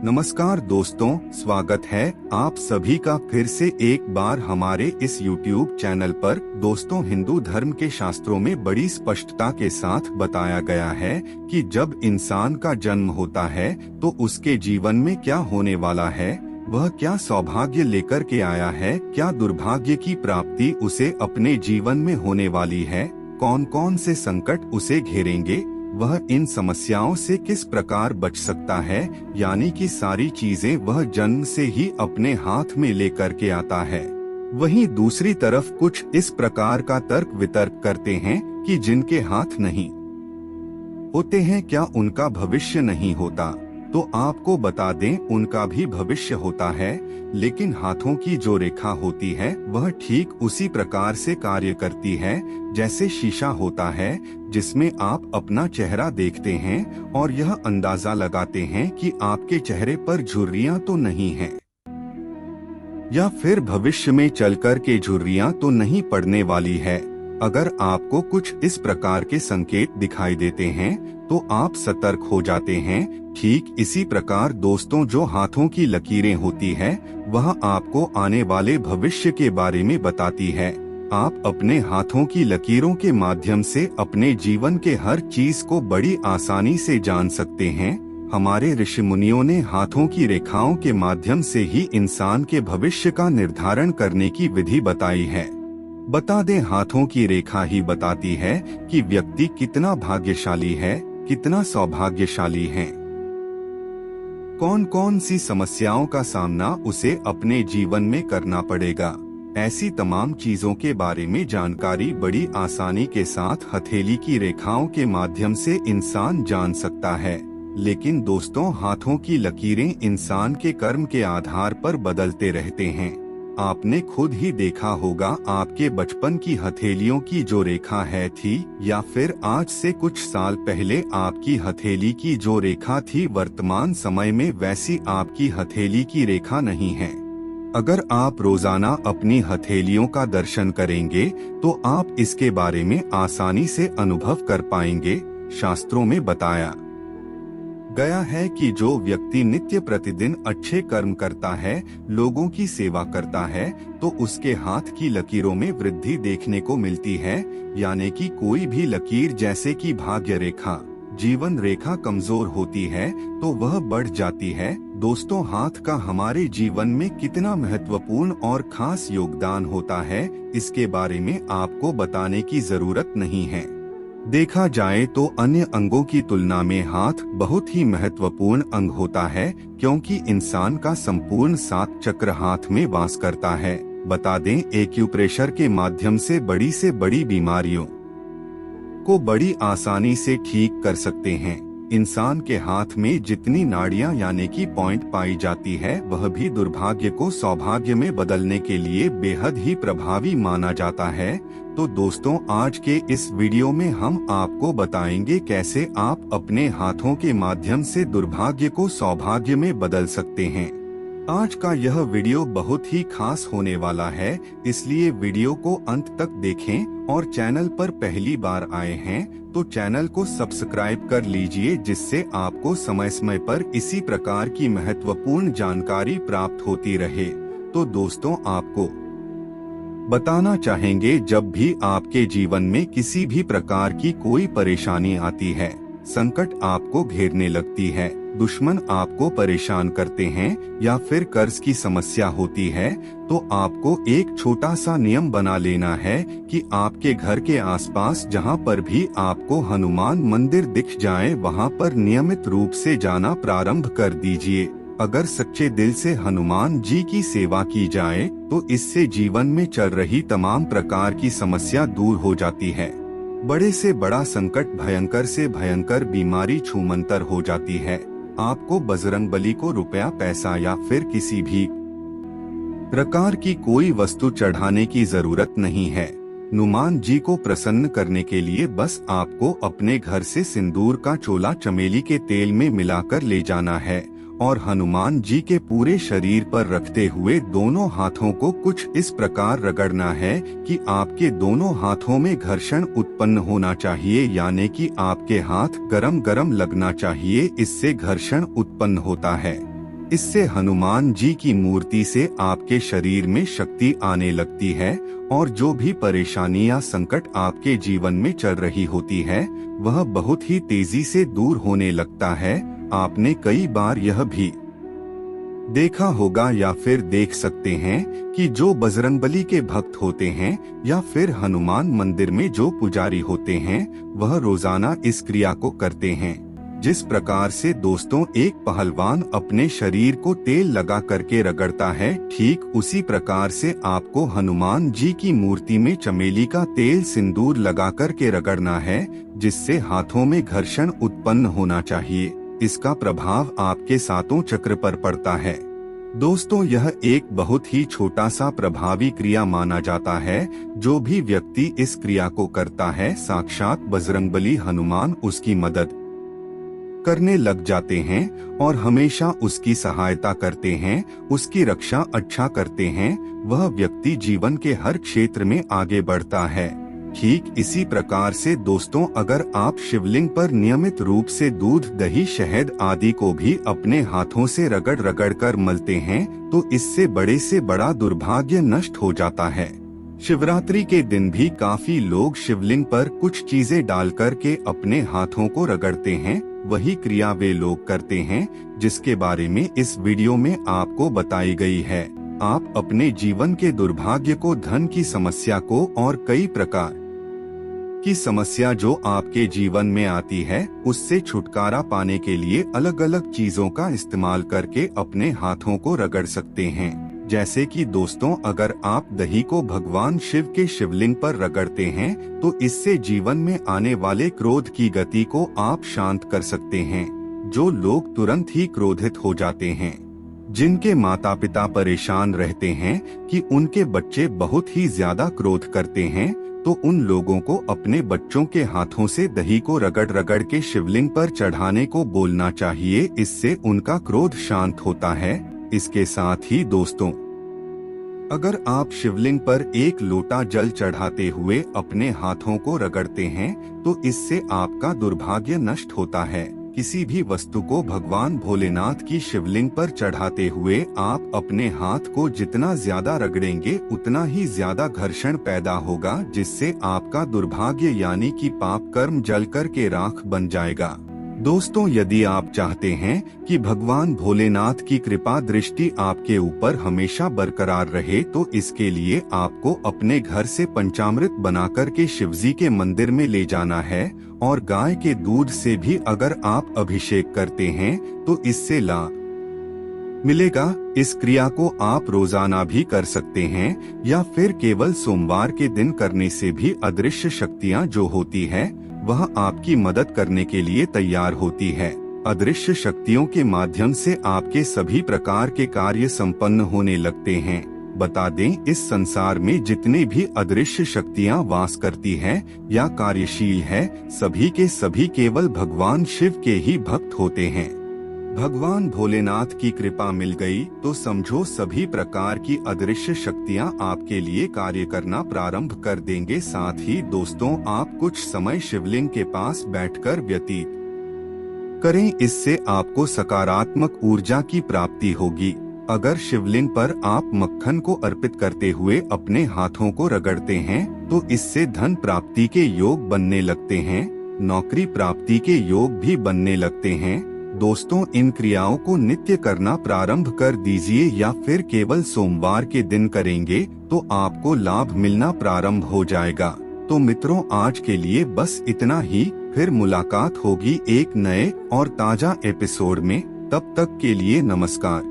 नमस्कार दोस्तों, स्वागत है आप सभी का फिर से एक बार हमारे इस YouTube चैनल पर। दोस्तों, हिंदू धर्म के शास्त्रों में बड़ी स्पष्टता के साथ बताया गया है कि जब इंसान का जन्म होता है तो उसके जीवन में क्या होने वाला है, वह क्या सौभाग्य लेकर के आया है, क्या दुर्भाग्य की प्राप्ति उसे अपने जीवन में होने वाली है, कौन कौन से संकट उसे घेरेंगे, वह इन समस्याओं से किस प्रकार बच सकता है, यानी कि सारी चीजें वह जन्म से ही अपने हाथ में लेकर के आता है। वहीं दूसरी तरफ कुछ इस प्रकार का तर्क वितर्क करते हैं कि जिनके हाथ नहीं होते हैं क्या उनका भविष्य नहीं होता। तो आपको बता दें, उनका भी भविष्य होता है, लेकिन हाथों की जो रेखा होती है वह ठीक उसी प्रकार से कार्य करती है जैसे शीशा होता है, जिसमें आप अपना चेहरा देखते हैं और यह अंदाजा लगाते हैं कि आपके चेहरे पर झुर्रियां तो नहीं हैं, या फिर भविष्य में चलकर के झुर्रियां तो नहीं पड़ने वाली है। अगर आपको कुछ इस प्रकार के संकेत दिखाई देते हैं तो आप सतर्क हो जाते हैं। ठीक इसी प्रकार दोस्तों, जो हाथों की लकीरें होती है वह आपको आने वाले भविष्य के बारे में बताती है। आप अपने हाथों की लकीरों के माध्यम से अपने जीवन के हर चीज को बड़ी आसानी से जान सकते हैं। हमारे ऋषि मुनियों ने हाथों की रेखाओं के माध्यम से ही इंसान के भविष्य का निर्धारण करने की विधि बताई है। बता दें, हाथों की रेखा ही बताती है कि व्यक्ति कितना भाग्यशाली है, कितना सौभाग्यशाली है, कौन कौन सी समस्याओं का सामना उसे अपने जीवन में करना पड़ेगा। ऐसी तमाम चीजों के बारे में जानकारी बड़ी आसानी के साथ हथेली की रेखाओं के माध्यम से इंसान जान सकता है। लेकिन दोस्तों, हाथों की लकीरें इंसान के कर्म के आधार पर बदलते रहते हैं। आपने खुद ही देखा होगा, आपके बचपन की हथेलियों की जो रेखा है थी, या फिर आज से कुछ साल पहले आपकी हथेली की जो रेखा थी, वर्तमान समय में वैसी आपकी हथेली की रेखा नहीं है। अगर आप रोजाना अपनी हथेलियों का दर्शन करेंगे तो आप इसके बारे में आसानी से अनुभव कर पाएंगे। शास्त्रों में बताया गया है कि जो व्यक्ति नित्य प्रतिदिन अच्छे कर्म करता है, लोगों की सेवा करता है, तो उसके हाथ की लकीरों में वृद्धि देखने को मिलती है। यानी कि कोई भी लकीर जैसे कि भाग्य रेखा, जीवन रेखा कमजोर होती है तो वह बढ़ जाती है। दोस्तों, हाथ का हमारे जीवन में कितना महत्वपूर्ण और खास योगदान होता है, इसके बारे में आपको बताने की जरूरत नहीं है। देखा जाए तो अन्य अंगों की तुलना में हाथ बहुत ही महत्वपूर्ण अंग होता है, क्योंकि इंसान का संपूर्ण 7 चक्र हाथ में वास करता है। बता दें, एक्यूप्रेशर के माध्यम से बड़ी बीमारियों को बड़ी आसानी से ठीक कर सकते हैं। इंसान के हाथ में जितनी नाड़ियां यानी कि पॉइंट पाई जाती है, वह भी दुर्भाग्य को सौभाग्य में बदलने के लिए बेहद ही प्रभावी माना जाता है। तो दोस्तों, आज के इस वीडियो में हम आपको बताएंगे कैसे आप अपने हाथों के माध्यम से दुर्भाग्य को सौभाग्य में बदल सकते हैं। आज का यह वीडियो बहुत ही खास होने वाला है, इसलिए वीडियो को अंत तक देखें और चैनल पर पहली बार आए हैं तो चैनल को सब्सक्राइब कर लीजिए, जिससे आपको समय समय पर इसी प्रकार की महत्वपूर्ण जानकारी प्राप्त होती रहे। तो दोस्तों, आपको बताना चाहेंगे, जब भी आपके जीवन में किसी भी प्रकार की कोई परेशानी आती है, संकट आपको घेरने लगती है, दुश्मन आपको परेशान करते हैं, या फिर कर्ज की समस्या होती है, तो आपको एक छोटा सा नियम बना लेना है कि आपके घर के आसपास जहां पर भी आपको हनुमान मंदिर दिख जाए, वहां पर नियमित रूप से जाना प्रारंभ कर दीजिए। अगर सच्चे दिल से हनुमान जी की सेवा की जाए तो इससे जीवन में चल रही तमाम प्रकार की समस्या दूर हो जाती है। बड़े से बड़ा संकट, भयंकर से भयंकर बीमारी छूमंतर हो जाती है। आपको बजरंगबली को रुपया, पैसा या फिर किसी भी प्रकार की कोई वस्तु चढ़ाने की जरूरत नहीं है। हनुमान जी को प्रसन्न करने के लिए बस आपको अपने घर से सिंदूर का चोला चमेली के तेल में मिलाकर ले जाना है और हनुमान जी के पूरे शरीर पर रखते हुए दोनों हाथों को कुछ इस प्रकार रगड़ना है कि आपके दोनों हाथों में घर्षण उत्पन्न होना चाहिए, यानी कि आपके हाथ गरम गरम लगना चाहिए। इससे घर्षण उत्पन्न होता है इससे हनुमान जी की मूर्ति से आपके शरीर में शक्ति आने लगती है और जो भी परेशानी या संकट आपके जीवन में चल रही होती है वह बहुत ही तेजी से दूर होने लगता है। आपने कई बार यह भी देखा होगा या फिर देख सकते हैं कि जो बजरंगबली के भक्त होते हैं या फिर हनुमान मंदिर में जो पुजारी होते हैं वह रोजाना इस क्रिया को करते हैं। जिस प्रकार से दोस्तों एक पहलवान अपने शरीर को तेल लगा करके रगड़ता है, ठीक उसी प्रकार से आपको हनुमान जी की मूर्ति में चमेली का तेल सिंदूर लगा करके रगड़ना है, जिससे हाथों में घर्षण उत्पन्न होना चाहिए। इसका प्रभाव आपके सातों चक्र पर पड़ता है। दोस्तों यह एक बहुत ही छोटा सा प्रभावी क्रिया माना जाता है। जो भी व्यक्ति इस क्रिया को करता है साक्षात बजरंगबली हनुमान उसकी मदद करने लग जाते हैं और हमेशा उसकी सहायता करते हैं, उसकी रक्षा अच्छा करते हैं। वह व्यक्ति जीवन के हर क्षेत्र में आगे बढ़ता है। ठीक इसी प्रकार से दोस्तों अगर आप शिवलिंग पर नियमित रूप से दूध, दही, शहद आदि को भी अपने हाथों से रगड़ रगड़ कर मलते हैं तो इससे बड़े से बड़ा दुर्भाग्य नष्ट हो जाता है। शिवरात्रि के दिन भी काफी लोग शिवलिंग पर कुछ चीजें डाल कर के अपने हाथों को रगड़ते हैं। वही क्रिया वे लोग करते हैं जिसके बारे में इस वीडियो में आपको बताई गई है। आप अपने जीवन के दुर्भाग्य को, धन की समस्या को और कई प्रकार की समस्या जो आपके जीवन में आती है उससे छुटकारा पाने के लिए अलग अलग चीजों का इस्तेमाल करके अपने हाथों को रगड़ सकते हैं। जैसे कि दोस्तों अगर आप दही को भगवान शिव के शिवलिंग पर रगड़ते हैं तो इससे जीवन में आने वाले क्रोध की गति को आप शांत कर सकते हैं। जो लोग तुरंत ही क्रोधित हो जाते हैं, जिनके माता पिता परेशान रहते हैं कि उनके बच्चे बहुत ही ज्यादा क्रोध करते हैं, तो उन लोगों को अपने बच्चों के हाथों से दही को रगड़ रगड़ के शिवलिंग पर चढ़ाने को बोलना चाहिए। इससे उनका क्रोध शांत होता है। इसके साथ ही दोस्तों अगर आप शिवलिंग पर एक लोटा जल चढ़ाते हुए अपने हाथों को रगड़ते हैं तो इससे आपका दुर्भाग्य नष्ट होता है। किसी भी वस्तु को भगवान भोलेनाथ की शिवलिंग पर चढ़ाते हुए आप अपने हाथ को जितना ज्यादा रगड़ेंगे उतना ही ज्यादा घर्षण पैदा होगा, जिससे आपका दुर्भाग्य यानी कि पाप कर्म जल कर के राख बन जाएगा। दोस्तों यदि आप चाहते हैं कि भगवान भोलेनाथ की कृपा दृष्टि आपके ऊपर हमेशा बरकरार रहे तो इसके लिए आपको अपने घर से पंचामृत बनाकर के शिवजी के मंदिर में ले जाना है और गाय के दूध से भी अगर आप अभिषेक करते हैं तो इससे लाभ मिलेगा। इस क्रिया को आप रोजाना भी कर सकते हैं या फिर केवल सोमवार के दिन करने से भी अदृश्य शक्तियाँ जो होती है वह आपकी मदद करने के लिए तैयार होती है। अदृश्य शक्तियों के माध्यम से आपके सभी प्रकार के कार्य संपन्न होने लगते हैं। बता दें इस संसार में जितने भी अदृश्य शक्तियां वास करती हैं या कार्यशील है सभी के सभी केवल भगवान शिव के ही भक्त होते हैं। भगवान भोलेनाथ की कृपा मिल गई तो समझो सभी प्रकार की अदृश्य शक्तियां आपके लिए कार्य करना प्रारंभ कर देंगे। साथ ही दोस्तों आप कुछ समय शिवलिंग के पास बैठकर व्यतीत करें, इससे आपको सकारात्मक ऊर्जा की प्राप्ति होगी। अगर शिवलिंग पर आप मक्खन को अर्पित करते हुए अपने हाथों को रगड़ते हैं तो इससे धन प्राप्ति के योग बनने लगते हैं, नौकरी प्राप्ति के योग भी बनने लगते हैं। दोस्तों इन क्रियाओं को नित्य करना प्रारंभ कर दीजिए या फिर केवल सोमवार के दिन करेंगे तो आपको लाभ मिलना प्रारंभ हो जाएगा। तो मित्रों आज के लिए बस इतना ही, फिर मुलाकात होगी एक नए और ताजा एपिसोड में। तब तक के लिए नमस्कार।